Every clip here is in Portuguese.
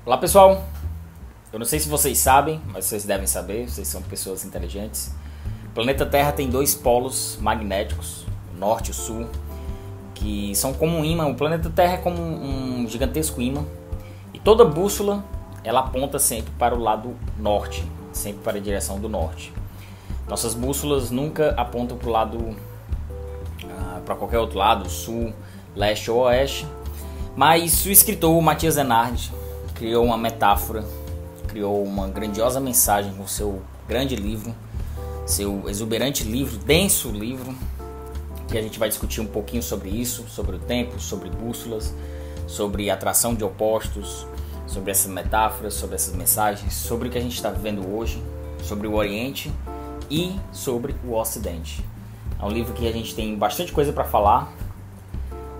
Olá pessoal, eu não sei se vocês sabem, mas vocês devem saber, vocês são pessoas inteligentes. O planeta Terra tem dois polos magnéticos, o norte e o sul, que são como um ímã. O planeta Terra é como um gigantesco ímã e toda bússola ela aponta sempre para o lado norte, sempre para a direção do norte. Nossas bússolas nunca apontam para o lado, para qualquer outro lado, sul, leste ou oeste. Mas o escritor Matthias Enardi criou uma metáfora, criou uma grandiosa mensagem com seu grande livro, seu exuberante livro, denso livro, que a gente vai discutir um pouquinho sobre isso, sobre o tempo, sobre bússolas, sobre atração de opostos, sobre essas metáforas, sobre essas mensagens, sobre o que a gente está vivendo hoje, sobre o Oriente e sobre o Ocidente. É um livro que a gente tem bastante coisa para falar,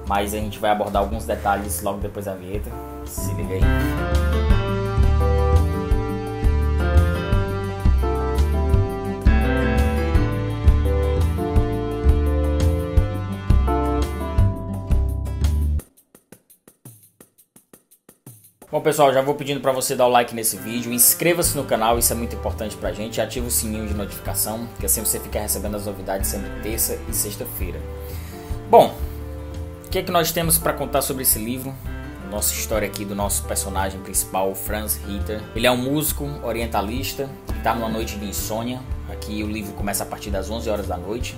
mas a gente vai abordar alguns detalhes logo depois da vinheta. Se liga aí. Bom pessoal, já vou pedindo para você dar o like nesse vídeo, inscreva-se no canal, isso é muito importante pra gente, ativa o sininho de notificação, que assim você fica recebendo as novidades sempre terça e sexta-feira. Bom, o que é que nós temos para contar sobre esse livro? Nossa história aqui do nosso personagem principal, Franz Ritter. Ele é um músico orientalista que está numa noite de insônia. Aqui o livro começa a partir das 11 horas da noite.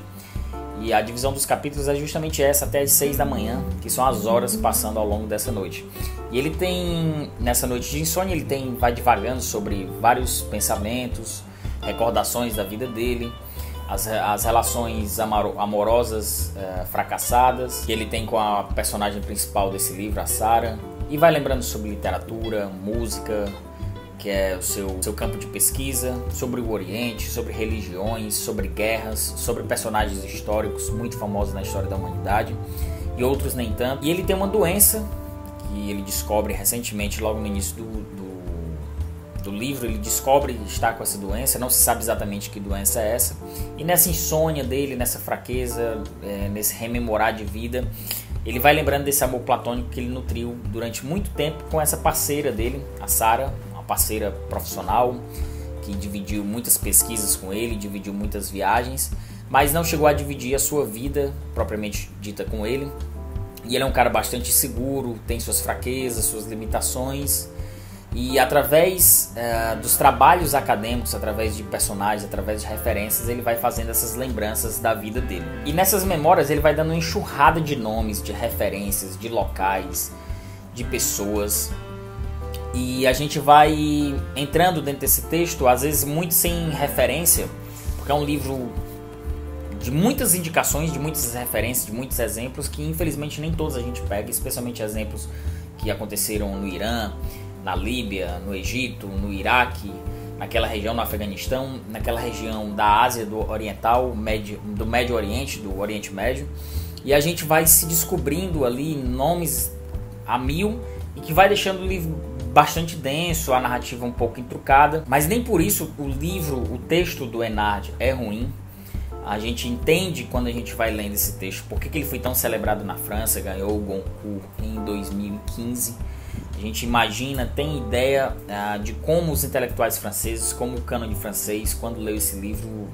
E a divisão dos capítulos é justamente essa, até as 6 da manhã, que são as horas passando ao longo dessa noite. E ele tem, nessa noite de insônia, vai divagando sobre vários pensamentos, recordações da vida dele, as relações amorosas fracassadas que ele tem com a personagem principal desse livro, a Sarah, e vai lembrando sobre literatura, música, que é o seu campo de pesquisa, sobre o Oriente, sobre religiões, sobre guerras, sobre personagens históricos muito famosos na história da humanidade e outros nem tanto. E ele tem uma doença que ele descobre recentemente, logo no início do livro, ele descobre estar com essa doença, não se sabe exatamente que doença é essa, e nessa insônia dele, nessa fraqueza, nesse rememorar de vida, ele vai lembrando desse amor platônico que ele nutriu durante muito tempo com essa parceira dele, a Sarah, uma parceira profissional, que dividiu muitas pesquisas com ele, dividiu muitas viagens, mas não chegou a dividir a sua vida, propriamente dita, com ele, e ele é um cara bastante seguro, tem suas fraquezas, suas limitações. E através dos trabalhos acadêmicos, através de personagens, através de referências, ele vai fazendo essas lembranças da vida dele. E nessas memórias ele vai dando uma enxurrada de nomes, de referências, de locais, de pessoas. E a gente vai entrando dentro desse texto, às vezes muito sem referência, porque é um livro de muitas indicações, de muitas referências, de muitos exemplos, que infelizmente nem todos a gente pega, especialmente exemplos que aconteceram no Irã, na Líbia, no Egito, no Iraque, naquela região, no Afeganistão, naquela região da Ásia do Oriental, do Médio Oriente, do Oriente Médio. E a gente vai se descobrindo ali nomes a mil e que vai deixando o livro bastante denso, a narrativa um pouco intrucada. Mas nem por isso o texto do Enardi é ruim. A gente entende quando a gente vai lendo esse texto por que ele foi tão celebrado na França, ganhou o Goncourt em 2015. A gente imagina, tem ideia de como os intelectuais franceses, como o cânone francês, quando leu esse livro,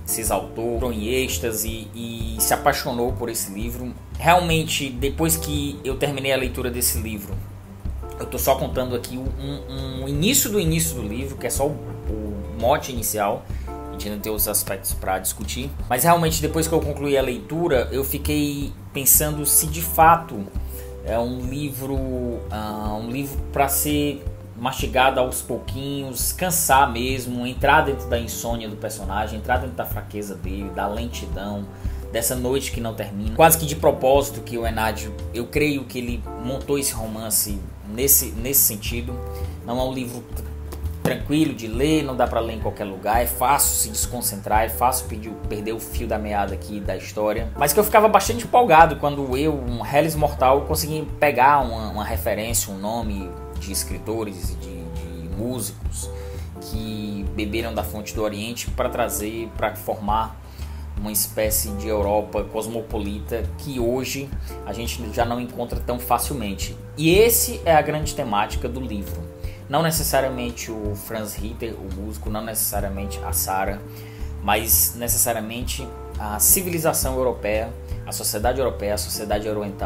se exaltou, entrou em êxtase e se apaixonou por esse livro. Realmente, depois que eu terminei a leitura desse livro, eu estou só contando aqui um início do livro, que é só o mote inicial. A gente ainda tem outros aspectos para discutir. Mas realmente, depois que eu concluí a leitura, eu fiquei pensando se de fato é um livro para ser mastigado aos pouquinhos, cansar mesmo, entrar dentro da insônia do personagem, entrar dentro da fraqueza dele, da lentidão, dessa noite que não termina. Quase que de propósito que o Enardi, eu creio que ele montou esse romance nesse sentido. Não é um livro tranquilo de ler, não dá para ler em qualquer lugar, é fácil se desconcentrar, é fácil perder o fio da meada aqui da história, mas que eu ficava bastante empolgado quando eu, um Hellis Mortal, consegui pegar uma referência, um nome de escritores e de músicos que beberam da fonte do Oriente para trazer, para formar uma espécie de Europa cosmopolita que hoje a gente já não encontra tão facilmente. E esse é a grande temática do livro. Não necessariamente o Franz Ritter, o músico, não necessariamente a Sarah, mas necessariamente a civilização europeia, a sociedade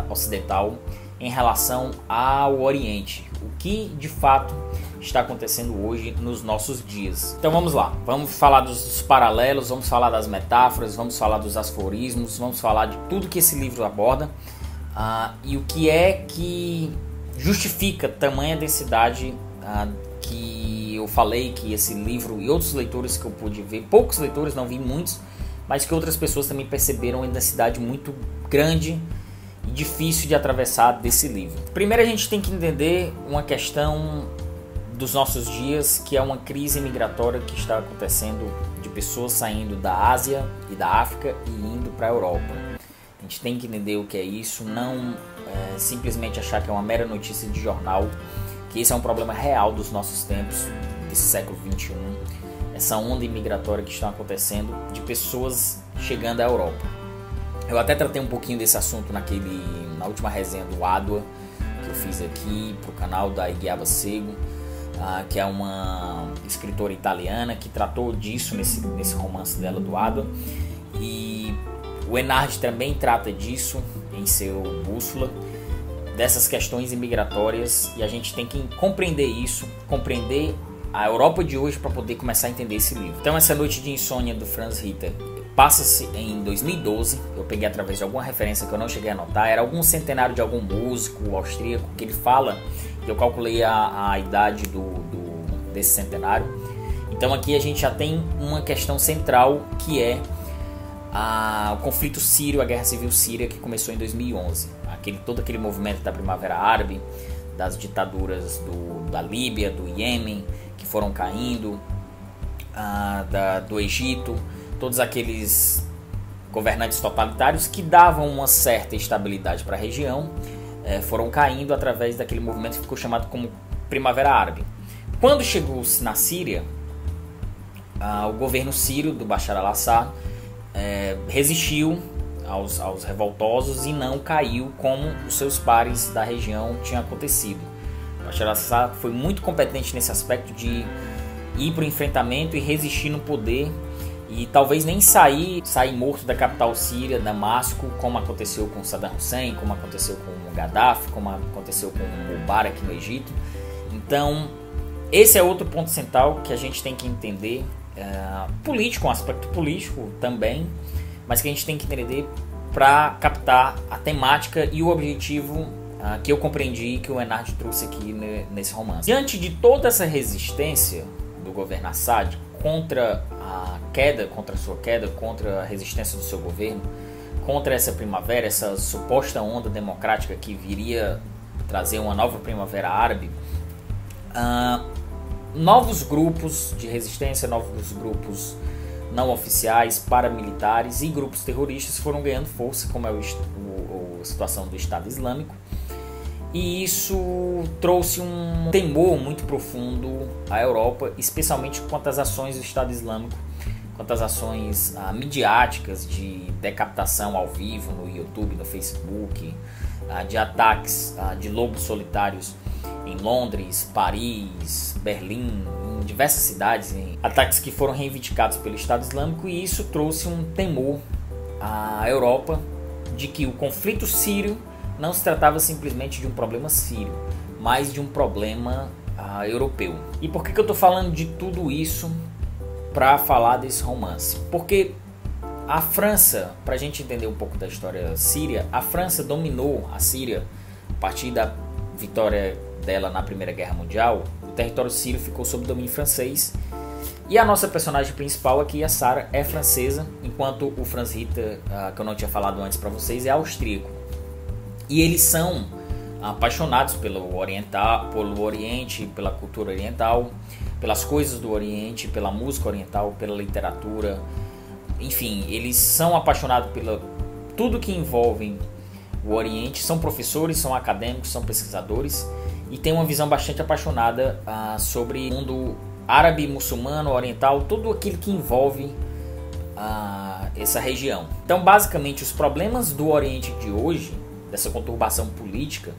ocidental em relação ao Oriente. O que de fato está acontecendo hoje nos nossos dias. Então vamos lá, vamos falar dos paralelos, vamos falar das metáforas, vamos falar dos aforismos, vamos falar de tudo que esse livro aborda e o que é que justifica tamanha densidade que eu falei que esse livro e outros leitores que eu pude ver, poucos leitores, não vi muitos, mas que outras pessoas também perceberam uma densidade muito grande e difícil de atravessar desse livro. Primeiro a gente tem que entender uma questão dos nossos dias, que é uma crise migratória que está acontecendo de pessoas saindo da Ásia e da África e indo para a Europa. A gente tem que entender o que é isso, não simplesmente achar que é uma mera notícia de jornal, que esse é um problema real dos nossos tempos, desse século XXI, essa onda imigratória que está acontecendo de pessoas chegando à Europa. Eu até tratei um pouquinho desse assunto na última resenha do Adua, que eu fiz aqui para o canal da Iguiaba Sego, que é uma escritora italiana que tratou disso nesse romance dela do Adua. E o Enard também trata disso em seu Bússola, dessas questões imigratórias, e a gente tem que compreender isso, compreender a Europa de hoje para poder começar a entender esse livro. Então essa Noite de Insônia do Franz Ritter passa-se em 2012, eu peguei através de alguma referência que eu não cheguei a anotar, era algum centenário de algum músico austríaco que ele fala, e eu calculei a idade desse centenário. Então aqui a gente já tem uma questão central, que é o conflito sírio, a guerra civil síria, que começou em 2011. Todo aquele movimento da Primavera Árabe, das ditaduras da Líbia, do Iêmen, que foram caindo, do Egito, todos aqueles governantes totalitários que davam uma certa estabilidade para a região, foram caindo através daquele movimento que ficou chamado como Primavera Árabe. Quando chegou na Síria, o governo sírio do Bashar al-Assad resistiu aos revoltosos e não caiu como os seus pares da região tinham acontecido. O Bashar al-Assad foi muito competente nesse aspecto de ir para o enfrentamento e resistir no poder, e talvez nem sair morto da capital síria, Damasco, como aconteceu com Saddam Hussein, como aconteceu com o Gaddafi, como aconteceu com o Mubarak no Egito. Então esse é outro ponto central que a gente tem que entender, político, um aspecto político também, mas que a gente tem que entender para captar a temática e o objetivo que eu compreendi, que o Enard trouxe aqui nesse romance. Diante de toda essa resistência do governo Assad contra a sua queda, contra a resistência do seu governo, contra essa primavera, essa suposta onda democrática que viria trazer uma nova primavera árabe, novos grupos de resistência, novos grupos não oficiais, paramilitares e grupos terroristas foram ganhando força, como é a situação do Estado Islâmico, e isso trouxe um temor muito profundo à Europa, especialmente quanto às ações do Estado Islâmico, quanto às ações midiáticas de decapitação ao vivo no YouTube, no Facebook, de ataques de lobos solitários em Londres, Paris, Berlim, em diversas cidades, ataques que foram reivindicados pelo Estado Islâmico, e isso trouxe um temor à Europa de que o conflito sírio não se tratava simplesmente de um problema sírio, mas de um problema europeu. E por que eu estou falando de tudo isso para falar desse romance? Porque a França, para a gente entender um pouco da história síria, a França dominou a Síria a partir da vitória dela na Primeira Guerra Mundial. O território sírio ficou sob domínio francês, e a nossa personagem principal aqui, a Sarah, é francesa, enquanto o Franz Ritter, que eu não tinha falado antes para vocês, é austríaco. E eles são apaixonados pelo Oriente, pela cultura oriental, pelas coisas do Oriente, pela música oriental, pela literatura. Enfim, eles são apaixonados por tudo que envolve o Oriente, são professores, são acadêmicos, são pesquisadores, e têm uma visão bastante apaixonada sobre o mundo árabe, muçulmano, oriental, tudo aquilo que envolve essa região. Então, basicamente, os problemas do Oriente de hoje, dessa conturbação política,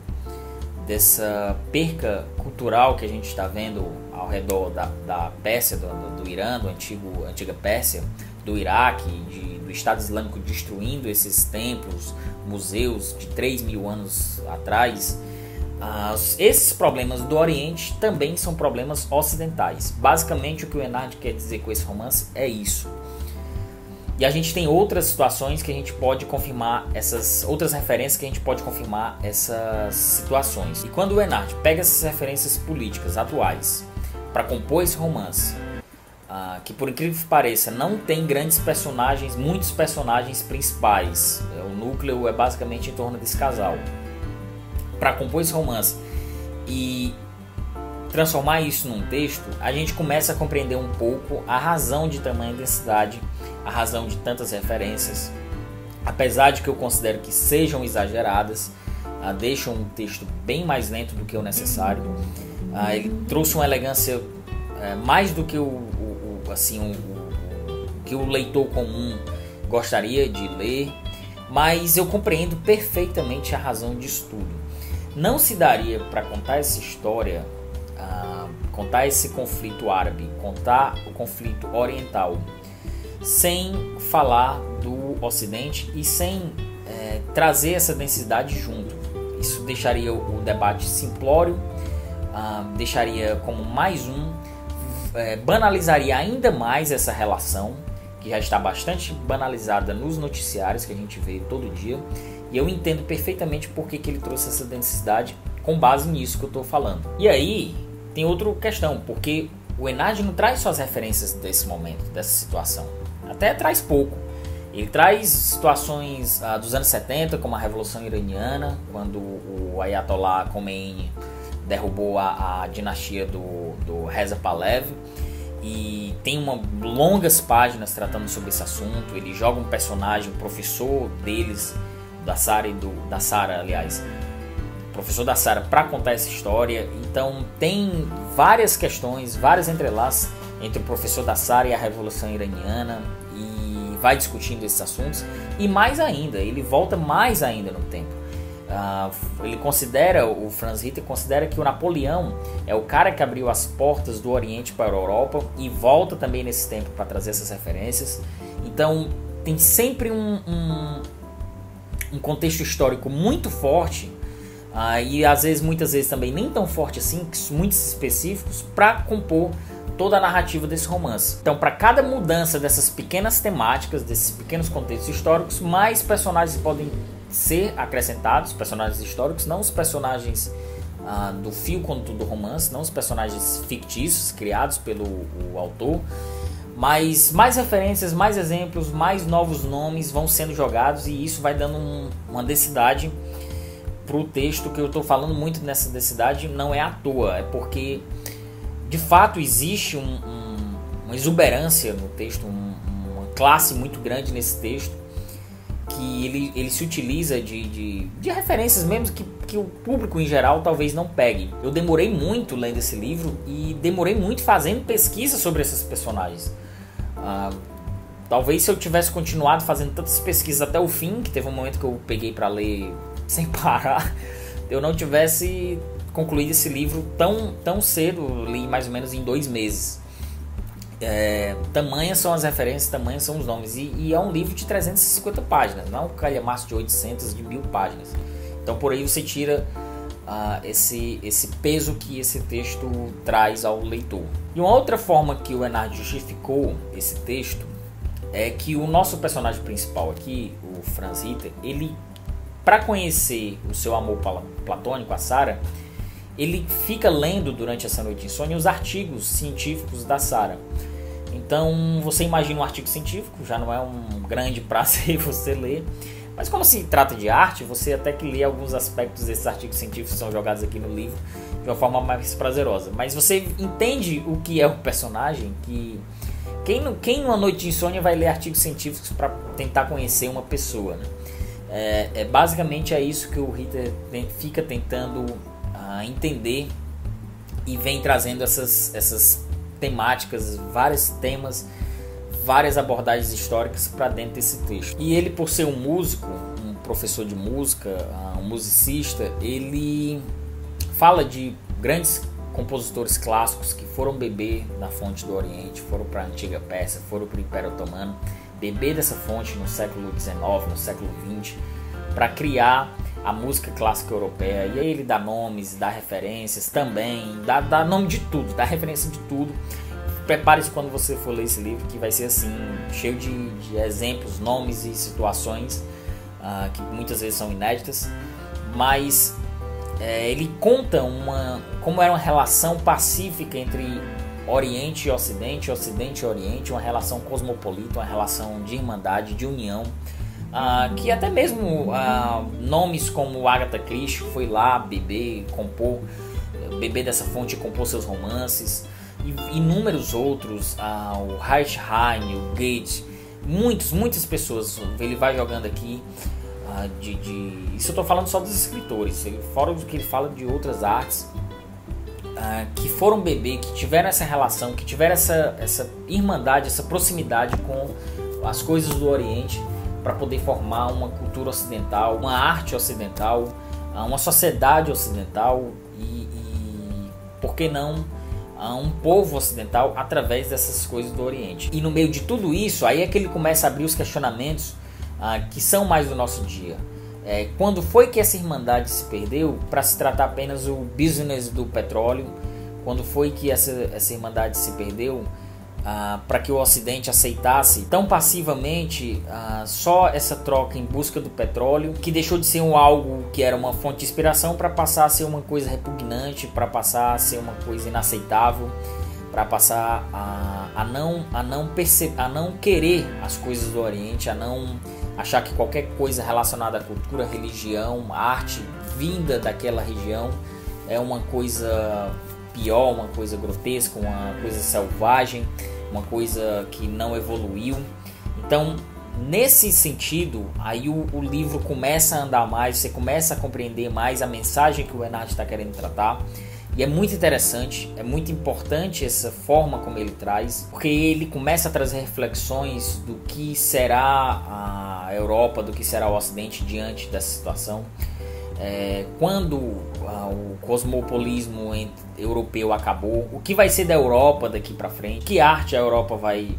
dessa perca cultural que a gente está vendo ao redor da Pérsia, do Irã, antiga Pérsia, do Iraque, do Estado Islâmico destruindo esses templos, museus de 3.000 anos atrás, esses problemas do Oriente também são problemas ocidentais. Basicamente, o que o Enard quer dizer com esse romance é isso. E a gente tem outras situações que a gente pode confirmar, outras referências que a gente pode confirmar essas situações. E quando o Enard pega essas referências políticas atuais para compor esse romance, que por incrível que pareça não tem muitos personagens principais, o núcleo é basicamente em torno desse casal, para compor esse romance e transformar isso num texto, a gente começa a compreender um pouco a razão de tamanha densidade, a razão de tantas referências, apesar de que eu considero que sejam exageradas, deixam um texto bem mais lento do que o necessário. Ele trouxe uma elegância mais do que que o leitor comum gostaria de ler, mas eu compreendo perfeitamente a razão disso tudo. Não se daria para contar essa história, contar esse conflito árabe, contar o conflito oriental, sem falar do Ocidente e sem trazer essa densidade junto. Isso deixaria o debate simplório, deixaria como mais banalizaria ainda mais essa relação, que já está bastante banalizada nos noticiários que a gente vê todo dia, e eu entendo perfeitamente por que ele trouxe essa densidade com base nisso que eu estou falando. E aí tem outra questão, porque o Enard não traz só as referências desse momento, dessa situação, até traz pouco. Ele traz situações dos anos 70, como a Revolução Iraniana, quando o Ayatollah Khomeini derrubou a dinastia do Reza Pahlavi, e tem longas páginas tratando sobre esse assunto. Ele joga um personagem, o professor deles, da Sara, aliás, professor da Sara, para contar essa história. Então tem várias questões, vários entrelaços entre o professor da Sara e a Revolução Iraniana, e vai discutindo esses assuntos. E mais ainda, ele volta mais ainda no tempo. O Franz Ritter considera que o Napoleão é o cara que abriu as portas do Oriente para a Europa, e volta também nesse tempo para trazer essas referências. Então tem sempre um contexto histórico muito forte, e muitas vezes também nem tão forte assim, muitos específicos, para compor toda a narrativa desse romance. Então, para cada mudança dessas pequenas temáticas, desses pequenos contextos históricos, mais personagens podem ser acrescentados, personagens históricos, não os personagens do fio condutor do romance, não os personagens fictícios criados pelo autor, mas mais referências, mais exemplos, mais novos nomes vão sendo jogados, e isso vai dando uma densidade para o texto. Que eu estou falando muito nessa densidade não é à toa, é porque de fato existe uma exuberância no texto, uma classe muito grande nesse texto, que ele se utiliza de referências mesmo que o público em geral talvez não pegue. Eu demorei muito lendo esse livro e demorei muito fazendo pesquisa sobre esses personagens. Talvez se eu tivesse continuado fazendo tantas pesquisas até o fim, que teve um momento que eu peguei para ler sem parar, eu não tivesse concluído esse livro tão cedo. Eu li mais ou menos em 2 meses. Tamanhas são as referências, tamanhas são os nomes, e é um livro de 350 páginas, não é um calhamaço de 800, de 1000 páginas. Então por aí você tira esse peso que esse texto traz ao leitor. E uma outra forma que o Enard justificou esse texto é que o nosso personagem principal aqui, o Franz Ritter, ele, para conhecer o seu amor platônico, a Sara, ele fica lendo durante essa noite de insônia os artigos científicos da Sara. Então você imagina um artigo científico, já não é um grande prazer você ler, mas como se trata de arte, você até que lê alguns aspectos desses artigos científicos que são jogados aqui no livro de uma forma mais prazerosa. Mas você entende o que é o personagem, que quem numa noite de insônia vai ler artigos científicos para tentar conhecer uma pessoa, né? Basicamente é isso que o Ritter fica tentando entender, e vem trazendo essas temáticas, vários temas várias abordagens históricas para dentro desse texto. E ele, por ser um músico, um professor de música, um musicista, ele fala de grandes compositores clássicos que foram beber na fonte do Oriente, foram para a antiga Pérsia, foram para o Império Otomano, beber dessa fonte no século XIX, no século XX, para criar a música clássica europeia. E aí ele dá nomes, dá referências também, dá nome de tudo, dá referência de tudo. Prepare-se quando você for ler esse livro, que vai ser assim, cheio de exemplos, nomes e situações que muitas vezes são inéditas, mas ele conta como era uma relação pacífica entre Oriente e Ocidente, Ocidente e Oriente, uma relação cosmopolita, uma relação de irmandade, de união, que até mesmo nomes como Agatha Christie foi lá beber dessa fonte e compor seus romances, e inúmeros outros, o Heinrich Heine, o Goethe, muitas pessoas. Ele vai jogando aqui isso eu estou falando só dos escritores, fora do que ele fala de outras artes, que foram beber, que tiveram essa relação, que tiveram essa irmandade, essa proximidade com as coisas do Oriente, para poder formar uma cultura ocidental, uma arte ocidental, uma sociedade ocidental e por que não, um povo ocidental através dessas coisas do Oriente. E no meio de tudo isso, aí é que ele começa a abrir os questionamentos que são mais do nosso dia. Quando foi que essa irmandade se perdeu para se tratar apenas o business do petróleo? Quando foi que essa irmandade se perdeu para que o Ocidente aceitasse tão passivamente só essa troca em busca do petróleo, que deixou de ser algo que era uma fonte de inspiração para passar a ser uma coisa repugnante, para passar a ser uma coisa inaceitável, para passar a não querer as coisas do Oriente, a não achar que qualquer coisa relacionada à cultura, religião, arte vinda daquela região é uma coisa pior, uma coisa grotesca, uma coisa selvagem, uma coisa que não evoluiu. Então, nesse sentido, aí o livro começa a andar mais, você começa a compreender mais a mensagem que o Enard está querendo tratar. E é muito interessante, é muito importante essa forma como ele traz, porque ele começa a trazer reflexões do que será a Europa, do que será o Ocidente diante dessa situação. Quando o cosmopolismo europeu acabou, o que vai ser da Europa daqui para frente, que arte a Europa vai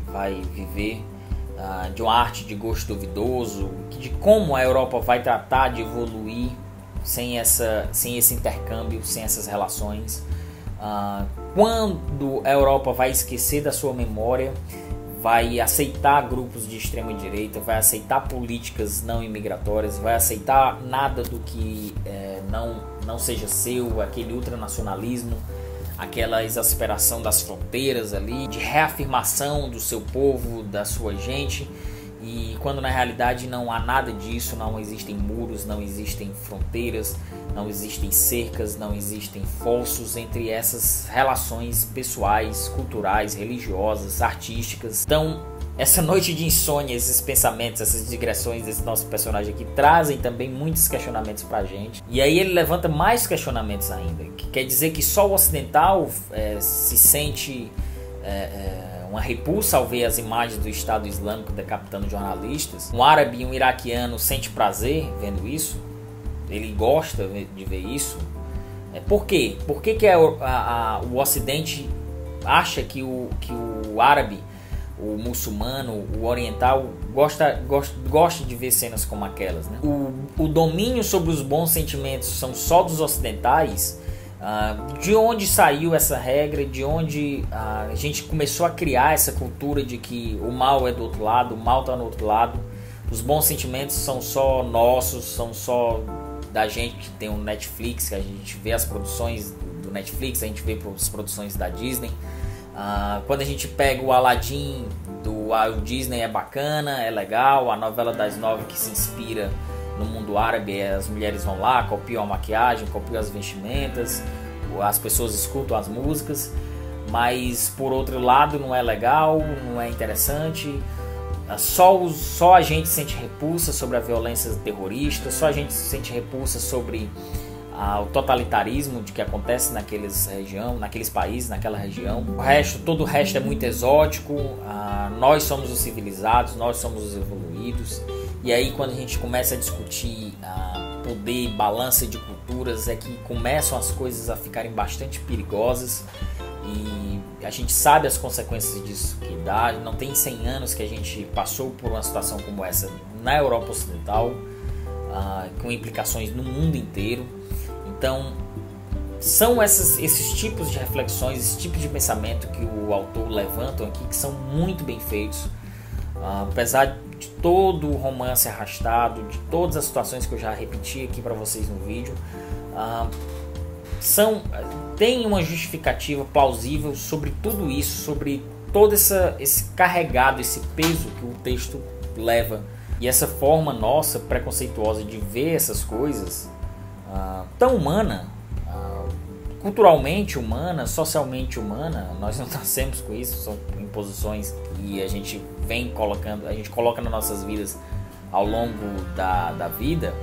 viver, de uma arte de gosto duvidoso, de como a Europa vai tratar de evoluir sem esse intercâmbio, sem essas relações, quando a Europa vai esquecer da sua memória, vai aceitar grupos de extrema direita, vai aceitar políticas não imigratórias, vai aceitar nada do que não seja seu, aquele ultranacionalismo, aquela exasperação das fronteiras ali, de reafirmação do seu povo, da sua gente. E quando na realidade não há nada disso, não existem muros, não existem fronteiras, não existem cercas, não existem fossos entre essas relações pessoais, culturais, religiosas, artísticas. Então, essa noite de insônia, esses pensamentos, essas digressões desse nosso personagem aqui trazem também muitos questionamentos pra gente. E aí ele levanta mais questionamentos ainda, que quer dizer que só o ocidental se sente uma repulsa ao ver as imagens do Estado Islâmico decapitando jornalistas. Um árabe e um iraquiano sente prazer vendo isso. Ele gosta de ver isso. Por quê? Por que o Ocidente acha que o árabe, o muçulmano, o oriental gosta de ver cenas como aquelas, né? O domínio sobre os bons sentimentos são só dos ocidentais. De onde saiu essa regra, de onde a gente começou a criar essa cultura de que o mal é do outro lado, o mal está no outro lado, os bons sentimentos são só nossos, são só da gente que tem um Netflix, que a gente vê as produções do Netflix, a gente vê as produções da Disney. Quando a gente pega o Aladdin do Walt Disney é bacana, é legal, a novela das 9 que se inspira no mundo árabe, as mulheres vão lá, copiam a maquiagem, copiam as vestimentas, as pessoas escutam as músicas, mas por outro lado não é legal, não é interessante. Só a gente sente repulsa sobre a violência terrorista, só a gente sente repulsa sobre o totalitarismo de que acontece naqueles países, naquela região. Todo o resto é muito exótico. Nós somos os civilizados, nós somos os evoluídos. E aí quando a gente começa a discutir poder, balança de culturas, é que começam as coisas a ficarem bastante perigosas. E a gente sabe as consequências disso que dá. Não tem 100 anos que a gente passou por uma situação como essa na Europa Ocidental, com implicações no mundo inteiro. Então são esses tipos de reflexões, esse tipo de pensamento que o autor levanta aqui, que são muito bem feitos, apesar de todo o romance arrastado, de todas as situações que eu já repeti aqui para vocês no vídeo. Tem uma justificativa plausível sobre tudo isso, sobre todo esse carregado, esse peso que o texto leva. E essa forma nossa preconceituosa de ver essas coisas, tão humana, culturalmente humana, socialmente humana, nós não nascemos com isso, são imposições que a gente vem colocando, a gente coloca nas nossas vidas ao longo da vida.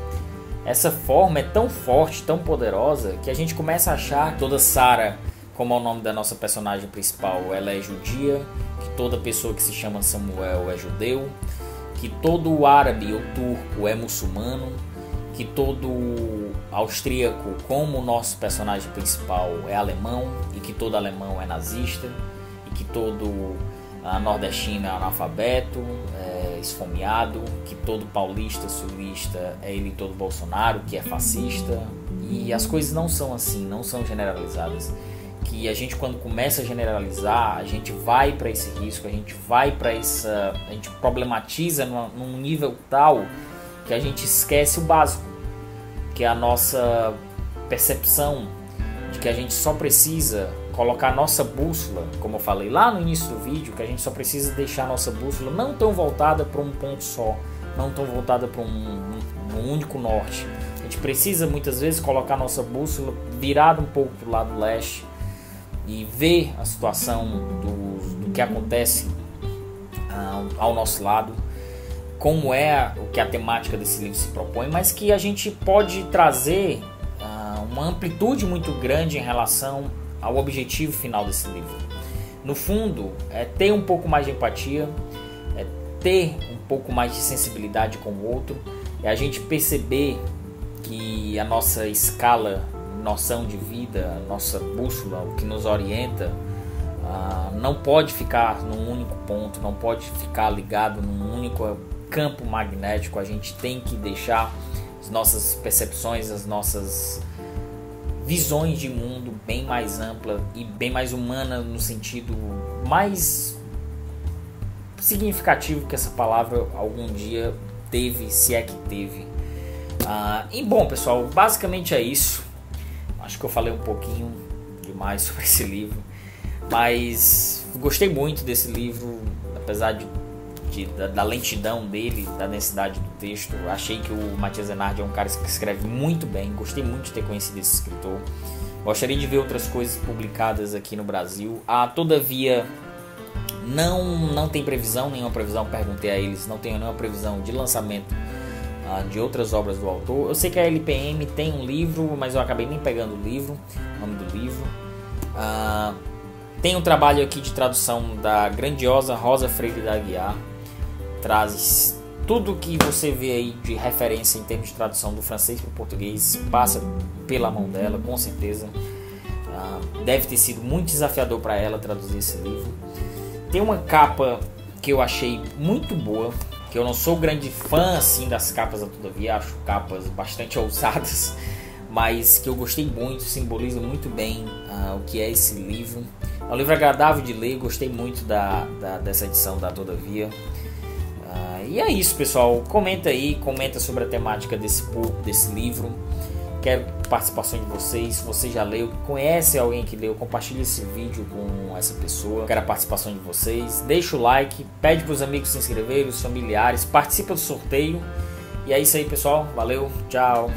Essa forma é tão forte, tão poderosa, que a gente começa a achar que toda Sarah, como é o nome da nossa personagem principal, ela é judia, que toda pessoa que se chama Samuel é judeu, que todo árabe ou turco é muçulmano, que todo austríaco, como o nosso personagem principal, é alemão, e que todo alemão é nazista, e que todo nordestino é analfabeto, esfomeado, que todo paulista, sulista é ele todo Bolsonaro, que é fascista. E as coisas não são assim, não são generalizadas. Que a gente, quando começa a generalizar, a gente vai para esse risco, a gente problematiza num nível tal que a gente esquece o básico, que é a nossa percepção de que a gente só precisa colocar a nossa bússola, como eu falei lá no início do vídeo, que a gente só precisa deixar a nossa bússola não tão voltada para um ponto só, não tão voltada para um único norte. A gente precisa muitas vezes colocar a nossa bússola virada um pouco para o lado leste e ver a situação do que acontece ao nosso lado, como é o que a temática desse livro se propõe, mas que a gente pode trazer uma amplitude muito grande em relação ao objetivo final desse livro. No fundo, é ter um pouco mais de empatia, é ter um pouco mais de sensibilidade com o outro, é a gente perceber que a nossa escala, noção de vida, a nossa bússola, o que nos orienta, não pode ficar num único ponto, não pode ficar ligado num único campo magnético. A gente tem que deixar as nossas percepções, as nossas visões de mundo bem mais ampla e bem mais humana, no sentido mais significativo que essa palavra algum dia teve, se é que teve. E bom, pessoal, basicamente é isso. Acho que eu falei um pouquinho demais sobre esse livro, mas gostei muito desse livro, apesar da lentidão dele, da densidade do texto. Achei que o Matthias Enardi é um cara que escreve muito bem. Gostei muito de ter conhecido esse escritor. Gostaria de ver outras coisas publicadas aqui no Brasil. Todavia, não tem previsão, nenhuma previsão. Perguntei a eles, não tem nenhuma previsão de lançamento de outras obras do autor. Eu sei que a LPM tem um livro, mas eu acabei nem pegando o livro, o nome do livro. Tem um trabalho aqui de tradução da grandiosa Rosa Freire da Aguiar. Traz tudo que você vê aí de referência em termos de tradução do francês para o português, passa pela mão dela, com certeza. Deve ter sido muito desafiador para ela traduzir esse livro. Tem uma capa que eu achei muito boa, que eu não sou grande fã assim das capas da Todavia, acho capas bastante ousadas, mas que eu gostei muito, simboliza muito bem o que é esse livro. É um livro agradável de ler, gostei muito dessa edição da Todavia. E é isso, pessoal. Comenta aí, comenta sobre a temática desse livro. Quero participação de vocês. Se você já leu, conhece alguém que leu, compartilhe esse vídeo com essa pessoa. Quero a participação de vocês. Deixa o like, pede para os amigos se inscreverem, os familiares, participa do sorteio. E é isso aí, pessoal. Valeu, tchau.